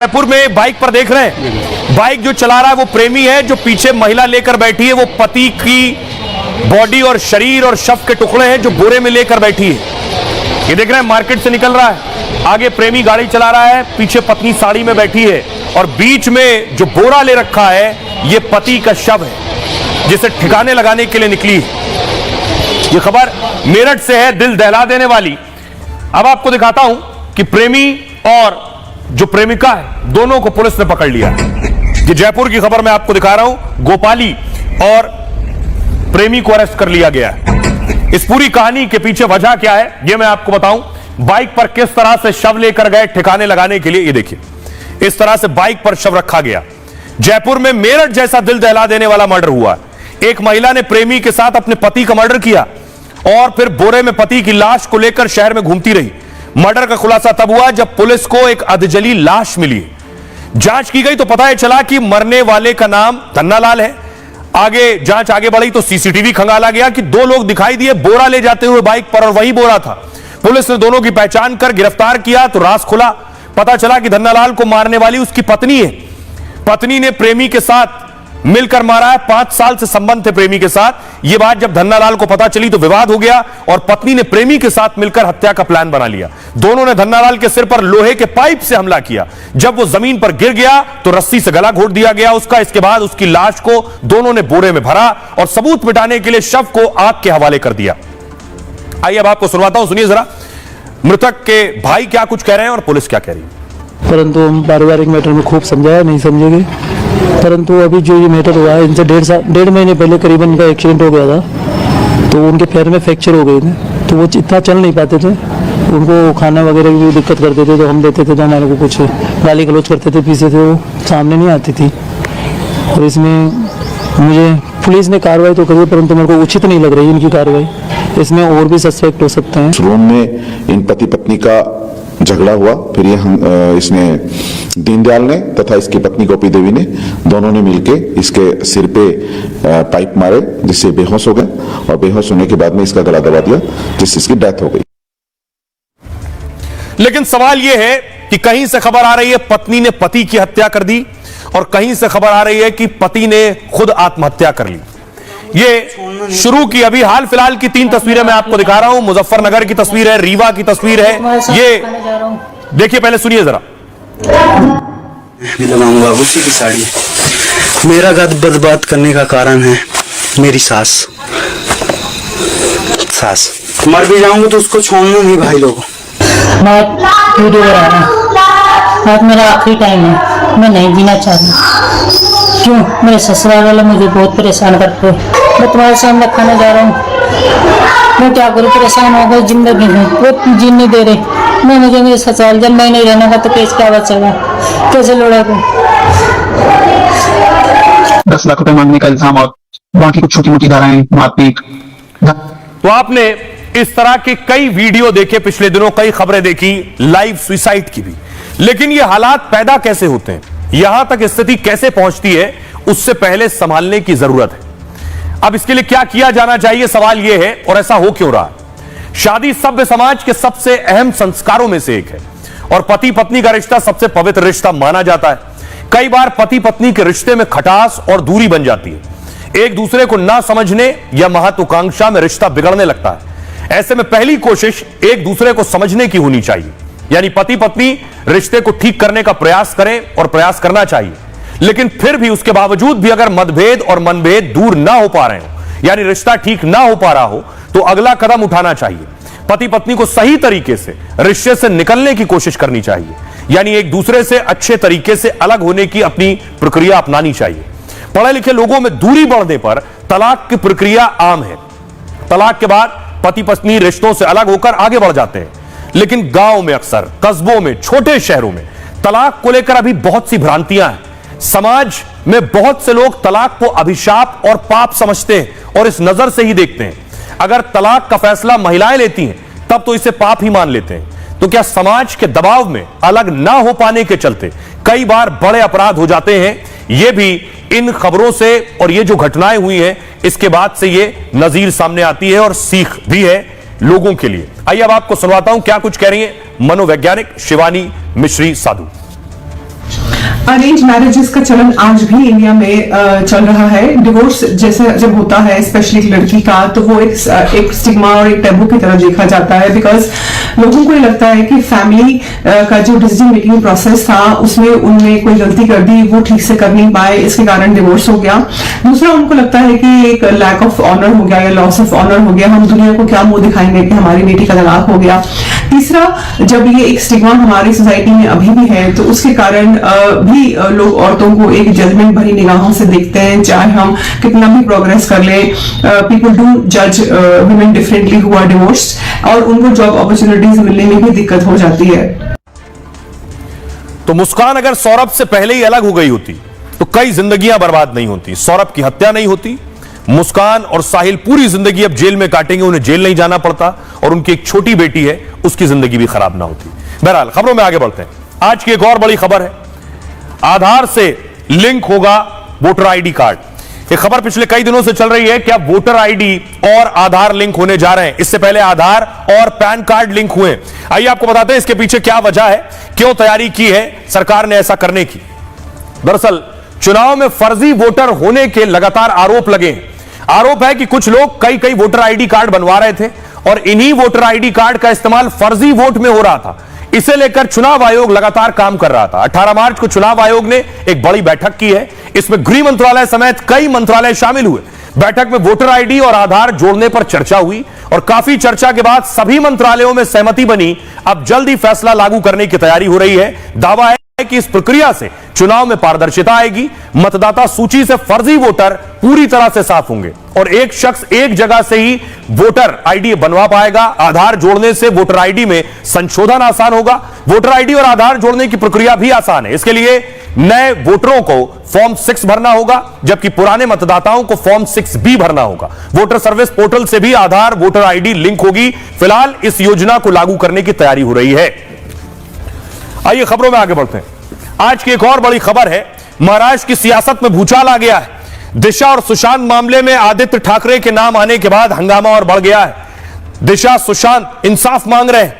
जयपुर में बाइक पर देख रहे हैं, बाइक जो चला रहा है वो प्रेमी है, जो पीछे महिला लेकर बैठी है वो पति की बॉडी और शरीर और शव के टुकड़े हैं जो बोरे में लेकर बैठी है। ये देख रहे हैं मार्केट से निकल रहा है, आगे प्रेमी गाड़ी चला रहा है, पीछे पत्नी साड़ी में बैठी है और बीच में जो बोरा ले रखा है ये पति का शव है जिसे ठिकाने लगाने के लिए निकली है। ये खबर मेरठ से है, दिल दहला देने वाली। अब आपको दिखाता हूं कि प्रेमी और जो प्रेमिका है दोनों को पुलिस ने पकड़ लिया। ये जयपुर की खबर मैं आपको दिखा रहा हूं, गोपाली और प्रेमी को अरेस्ट कर लिया गया है। इस पूरी कहानी के पीछे वजह क्या है यह मैं आपको बताऊं। बाइक पर किस तरह से शव लेकर गए ठिकाने लगाने के लिए, ये देखिए इस तरह से बाइक पर शव रखा गया। जयपुर में मेरठ जैसा दिल दहला देने वाला मर्डर हुआ। एक महिला ने प्रेमी के साथ अपने पति का मर्डर किया और फिर बोरे में पति की लाश को लेकर शहर में घूमती रही। मर्डर का खुलासा तब हुआ जब पुलिस को एक अधजली लाश मिली। जांच की गई तो पता चला कि मरने वाले का नाम धन्नालाल है। आगे जांच आगे बढ़ी तो सीसीटीवी खंगाला गया कि दो लोग दिखाई दिए बोरा ले जाते हुए बाइक पर और वही बोरा था। पुलिस ने दोनों की पहचान कर गिरफ्तार किया तो राज खुला। पता चला कि धन्नालाल को मारने वाली उसकी पत्नी है। पत्नी ने प्रेमी के साथ मिलकर मारा है। 5 साल से संबंध थे प्रेमी के साथ। यह बात जब धन्नालाल को पता चली तो विवाद हो गया और पत्नी ने प्रेमी के साथ मिलकर हत्या का प्लान बना लिया। दोनों ने धन्नालाल के सिर पर लोहे के पाइप से हमला किया। जब वो जमीन पर गिर गया तो रस्सी से गला घोट दिया गया उसका। इसके बाद उसकी लाश को दोनों ने बोरे में भरा और सबूत मिटाने के लिए शव को आग के हवाले कर दिया। आइए अब आपको सुनवाता हूं, सुनिए जरा मृतक के भाई क्या कुछ कह रहे हैं और पुलिस क्या कह रही है। परंतु हम पारिवारिक मैटर में खूब समझाया, नहीं समझेंगे। परंतु अभी जो ये मैटर हुआ है इनसे 1.5 महीने पहले करीबन इनका एक्सीडेंट हो गया था तो उनके पैर में फ्रैक्चर हो गए थे तो वो इतना चल नहीं पाते थे। उनको खाना वगैरह की भी दिक्कत करते थे तो हम देते थे तो हमारे को कुछ गाली गलौज करते थे, पीछे थे, वो सामने नहीं आती थी। और इसमें मुझे पुलिस ने कार्रवाई तो करी परंतु मेरे को उचित नहीं लग रही इनकी कार्रवाई। इसमें और भी सस्पेक्ट हो सकते हैं। रूम में इन पति पत्नी का झगड़ा हुआ, फिर ये इसने दीनदयाल ने तथा इसकी पत्नी गोपी देवी ने दोनों ने मिलके इसके सिर पे पाइप मारे जिससे बेहोश हो गए और बेहोश होने के बाद में इसका गला दबा दिया जिससे इसकी डेथ हो गई। लेकिन सवाल यह है कि कहीं से खबर आ रही है पत्नी ने पति की हत्या कर दी और कहीं से खबर आ रही है कि पति ने खुद आत्महत्या कर ली। ये शुरू की अभी हाल फिलहाल की 3 तस्वीरें मैं आपको दिखा रहा हूं। मुजफ्फरनगर की तस्वीर है, रीवा की तस्वीर है। ये देखिए, पहले सुनिए जरा। मेरा नाम बाबूजी की साड़ी है। मेरा घर बर्बाद करने का कारण है मेरी सास। मर भी जाऊंगा तो उसको छोड़ना नहीं भाई लोगों। मैं वीडियो बना रहा हूँ, आज मेरा आखिरी टाइम है, मैं नहीं जीना चाहती। क्यों? मेरे ससुराल वाले मुझे बहुत परेशान करते हैं। मैं तुम्हारे सामने खाने जा रहा हूँ, मैं क्या करूँ, परेशान हो गई जिंदगी में, वो जीने नहीं दे रहे। मैं मुझे मेरे ससुराल जब मैं नहीं रहने का तो केस क्या बचेगा, कैसे लड़ेगा। 10 लाख रुपए मांगने का इल्जाम और बाकी कुछ छोटी मोटी धाराएं, मारपीट। तो आपने इस तरह के कई वीडियो देखे पिछले दिनों, कई खबरें देखी, लाइव सुसाइड की भी। लेकिन ये हालात पैदा कैसे होते हैं, यहां तक स्थिति कैसे पहुंचती है, उससे पहले संभालने की जरूरत है। अब इसके लिए क्या किया जाना चाहिए, सवाल यह है, और ऐसा हो क्यों रहा है। शादी सभ्य समाज के सबसे अहम संस्कारों में से एक है और पति पत्नी का रिश्ता सबसे पवित्र रिश्ता माना जाता है। कई बार पति पत्नी के रिश्ते में खटास और दूरी बन जाती है। एक दूसरे को ना समझने या महत्वाकांक्षा में रिश्ता बिगड़ने लगता है। ऐसे में पहली कोशिश एक दूसरे को समझने की होनी चाहिए, यानी पति पत्नी रिश्ते को ठीक करने का प्रयास करें और प्रयास करना चाहिए। लेकिन फिर भी उसके बावजूद भी अगर मतभेद और मनभेद दूर ना हो पा रहे हो, यानी रिश्ता ठीक ना हो पा रहा हो, तो अगला कदम उठाना चाहिए। पति पत्नी को सही तरीके से रिश्ते से निकलने की कोशिश करनी चाहिए, यानी एक दूसरे से अच्छे तरीके से अलग होने की अपनी प्रक्रिया अपनानी चाहिए। पढ़े लिखे लोगों में दूरी बढ़ने पर तलाक की प्रक्रिया आम है। तलाक के बाद पति पत्नी रिश्तों से अलग होकर आगे बढ़ जाते हैं। लेकिन गांव में अक्सर, कस्बों में, छोटे शहरों में तलाक को लेकर अभी बहुत सी भ्रांतियां हैं। समाज में बहुत से लोग तलाक को अभिशाप और पाप समझते हैं और इस नजर से ही देखते हैं। अगर तलाक का फैसला महिलाएं लेती हैं तब तो इसे पाप ही मान लेते हैं। तो क्या समाज के दबाव में अलग ना हो पाने के चलते कई बार बड़े अपराध हो जाते हैं? यह भी इन खबरों से और ये जो घटनाएं हुई हैं इसके बाद से ये नजीर सामने आती है और सीख भी है लोगों के लिए। आइए अब आपको सुनवाता हूं क्या कुछ कह रही हैं मनोवैज्ञानिक शिवानी मिश्री साधु। अरेंज मैरिजेस का चलन आज भी इंडिया में चल रहा है। डिवोर्स जैसे जब होता है स्पेशली एक लड़की का, तो वो एक स्टिग्मा और एक टैबू की तरह देखा जाता है, बिकॉज लोगों को ये लगता है कि फैमिली का जो डिसीजन मेकिंग प्रोसेस था उसमें उनने कोई गलती कर दी, वो ठीक से कर नहीं पाए, इसके कारण डिवोर्स हो गया। दूसरा, उनको लगता है कि एक लैक ऑफ ऑनर हो गया या लॉस ऑफ ऑनर हो गया, हम दुनिया को क्या मुंह दिखाएंगे कि हमारी बेटी का तलाक हो गया। तीसरा, जब ये एक स्टिग्मा हमारी सोसाइटी में अभी भी है, तो उसके कारण भी लोग औरतों को एक जजमेंट भरी निगाहों से देखते हैं, चाहे हम कितना भी प्रोग्रेस कर ले। पीपल डू जज women differently who are divorced, और उनको जॉब अपॉर्चुनिटीज मिलने में भी दिक्कत हो जाती है। तो मुस्कान अगर सौरभ से पहले ही अलग हो गई होती तो कई जिंदगियां बर्बाद नहीं होती, सौरभ की हत्या नहीं होती, मुस्कान और साहिल पूरी जिंदगी अब जेल में काटेंगे, उन्हें जेल नहीं जाना पड़ता, और उनकी एक छोटी बेटी है उसकी जिंदगी भी खराब ना होती। बहरहाल खबरों में आगे बढ़ते हैं। आज की एक और बड़ी खबर है, आधार से लिंक होगा वोटर आईडी कार्ड। ये खबर पिछले कई दिनों से चल रही है कि अब वोटर आईडी और आधार लिंक होने जा रहे हैं। इससे पहले आधार और पैन कार्ड लिंक हुए। आइए आपको बताते हैं इसके पीछे क्या वजह है, क्यों तैयारी की है सरकार ने ऐसा करने की। दरअसल चुनाव में फर्जी वोटर होने के लगातार आरोप लगे हैं। आरोप है कि कुछ लोग कई कई वोटर आईडी कार्ड बनवा रहे थे और इन्हीं वोटर आईडी कार्ड का इस्तेमाल फर्जी वोट में हो रहा था। इसे लेकर चुनाव आयोग लगातार काम कर रहा था। 18 मार्च को चुनाव आयोग ने एक बड़ी बैठक की है। इसमें गृह मंत्रालय समेत कई मंत्रालय शामिल हुए। बैठक में वोटर आईडी और आधार जोड़ने पर चर्चा हुई और काफी चर्चा के बाद सभी मंत्रालयों में सहमति बनी। अब जल्द ही फैसला लागू करने की तैयारी हो रही है। दावा है कि इस प्रक्रिया से चुनाव में पारदर्शिता आएगी, मतदाता सूची से फर्जी वोटर पूरी तरह से साफ होंगे और एक शख्स एक जगह से ही वोटर आईडी बनवा पाएगा। आधार जोड़ने से वोटर आईडी में संशोधन आसान होगा। वोटर आईडी और आधार जोड़ने की प्रक्रिया भी आसान है। इसके लिए नए वोटरों को फॉर्म 6 भरना होगा, जबकि पुराने मतदाताओं को फॉर्म 6B भरना होगा। वोटर सर्विस पोर्टल से भी आधार वोटर आईडी लिंक होगी। फिलहाल इस योजना को लागू करने की तैयारी हो रही है। आइए खबरों में आगे बढ़ते हैं। आज की एक और बड़ी खबर है, महाराष्ट्र की सियासत में भूचाल आ गया है। दिशा और सुशांत मामले में आदित्य ठाकरे के नाम आने के बाद हंगामा और बढ़ गया है। दिशा सुशांत इंसाफ मांग रहे हैं।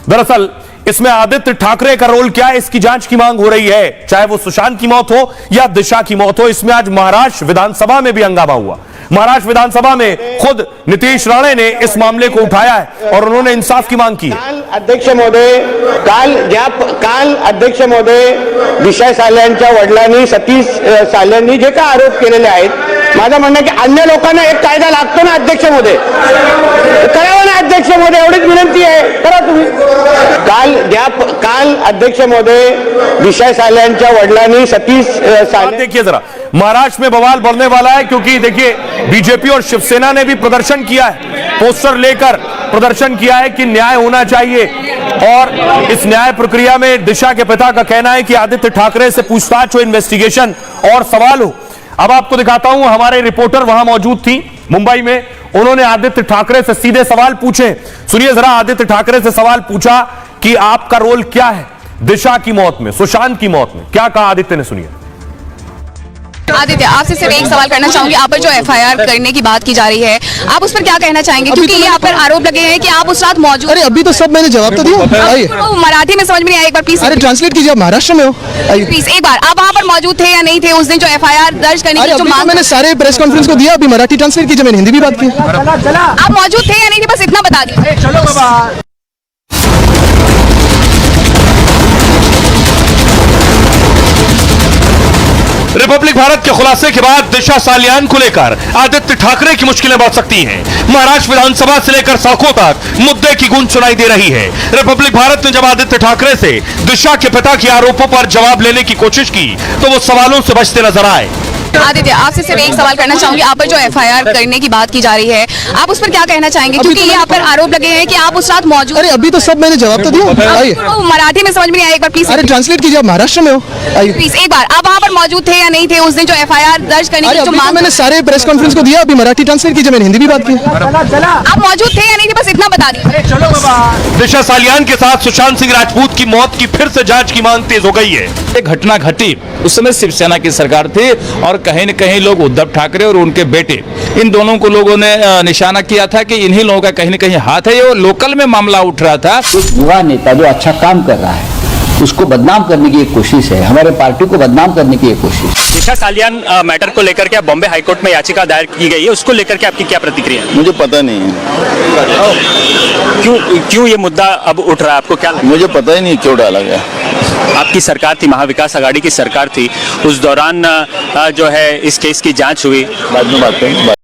दरअसल इसमें आदित्य ठाकरे का रोल क्या है, इसकी जांच की मांग हो रही है। चाहे वो सुशांत की मौत हो या दिशा की मौत हो। इसमें आज महाराष्ट्र विधानसभा में भी हंगामा हुआ। महाराष्ट्र विधानसभा में खुद नीतीश राणे ने इस मामले को उठाया है और उन्होंने इंसाफ की मांग की है। अध्यक्ष महोदय, काल अध्यक्ष महोदय, दिशा साल्यांच्या वडिलांनी, सतीश साल्यांनी जे काय आरोप केलेले आहेत, माझं म्हणणं आहे की अन्य लोकांना एक कायदा लागतो ना अध्यक्ष महोदय, करावा ना अध्यक्ष महोदय, एवढीच विनंती आहे, करा तुम्ही। काल अध्यक्ष महोदय, दिशा साल्यांच्या वडिलांनी, सतीश साल्यांनी, देखिए जरा महाराष्ट्र में बवाल बढ़ने वाला है, क्योंकि देखिए बीजेपी और शिवसेना ने भी प्रदर्शन किया है, पोस्टर लेकर प्रदर्शन किया है कि न्याय होना चाहिए। और इस न्याय प्रक्रिया में दिशा के पिता का कहना है कि आदित्य ठाकरे से पूछताछ हो, इन्वेस्टिगेशन और सवाल हो। अब आपको दिखाता हूं, हमारे रिपोर्टर वहां मौजूद थी मुंबई में, उन्होंने आदित्य ठाकरे से सीधे सवाल पूछे। सुनिए जरा, आदित्य ठाकरे से सवाल पूछा कि आपका रोल क्या है दिशा की मौत में, सुशांत की मौत में। क्या कहा आदित्य ने, सुनिए। आदित्य, आपसे सिर्फ एक सवाल करना चाहूंगी। आप पर जो एफआईआर करने की बात की जा रही है, आप उस पर क्या कहना चाहेंगे? क्योंकि ये आप पर आरोप लगे हैं कि आप उस रात मौजूद। अरे अभी तो सब मैंने जवाब तो दिया। आइए, तो मराठी में समझ में नहीं आया, एक बार प्लीज। अरे ट्रांसलेट कीजिए, आप महाराष्ट्र में हो। आइए प्लीज एक बार, आप वहाँ पर मौजूद थे या नहीं थे उस दिन जो एफआईआर दर्ज करने की जो मांग? मैंने सारे प्रेस कॉन्फ्रेंस को दिया, अभी मराठी ट्रांसलेट कीजिए, मैंने हिंदी भी बात की। आप मौजूद थे या नहीं थे, बस इतना बता दीजिए। रिपब्लिक भारत के खुलासे के बाद दिशा सालियान को लेकर आदित्य ठाकरे की मुश्किलें बढ़ सकती हैं। महाराष्ट्र विधानसभा से लेकर सड़कों तक मुद्दे की गूंज सुनाई दे रही है। रिपब्लिक भारत ने जब आदित्य ठाकरे से दिशा के पिता के आरोपों पर जवाब लेने की कोशिश की तो वो सवालों से बचते नजर आए। आदित्य, आपसे सिर्फ एक सवाल करना चाहूंगी। आप पर जो एफआईआर करने की बात की जा रही है, आप उस पर क्या कहना चाहेंगे? क्योंकि ये आप पर आरोप लगे हैं कि आप उस रात मौजूद। अरे अभी तो सब मैंने जवाब तो दिया। आइए, तो मराठी में समझ में नहीं आया, एक बार प्लीज। अरे ट्रांसलेट कीजिए, आप महाराष्ट्र में हो। आइए प्लीज एक बार, आप वहाँ पर मौजूद थे या नहीं थे उस दिन जो एफआईआर दर्ज करने की जो मांग? मैंने सारे प्रेस कॉन्फ्रेंस को दिया, अभी मराठी ट्रांसलेट कीजिए, मैंने हिंदी भी बात की। आप मौजूद थे या नहीं थे, बस इतना बता दीजिए। दिशा सालियान के साथ सुशांत सिंह राजपूत की मौत की फिर से जांच की मांग तेज हो गई है। एक घटना घटी, उस समय शिवसेना की सरकार थी और कहीं न कहीं लोग उद्धव ठाकरे और उनके बेटे, इन दोनों को लोगों ने निशाना किया था कि इन्हीं लोगों का कहीं न कहीं हाथ है। ये लोकल में मामला उठ रहा था। एक युवा नेता जो अच्छा काम कर रहा है उसको बदनाम करने की एक कोशिश है, हमारे पार्टी को बदनाम करने की एक कोशिश। दिशा सालियान मैटर को लेकर के बॉम्बे हाईकोर्ट में याचिका दायर की गई है, उसको लेकर के आपकी क्या प्रतिक्रिया है? मुझे पता नहीं है, क्यों ये मुद्दा अब उठ रहा है, आपको क्या लगता मुझे पता ही नहीं क्यों डाला गया। है? आपकी सरकार थी, महाविकास आघाड़ी की सरकार थी, उस दौरान जो है इस केस की जांच हुई। बाद में बात करेंगे।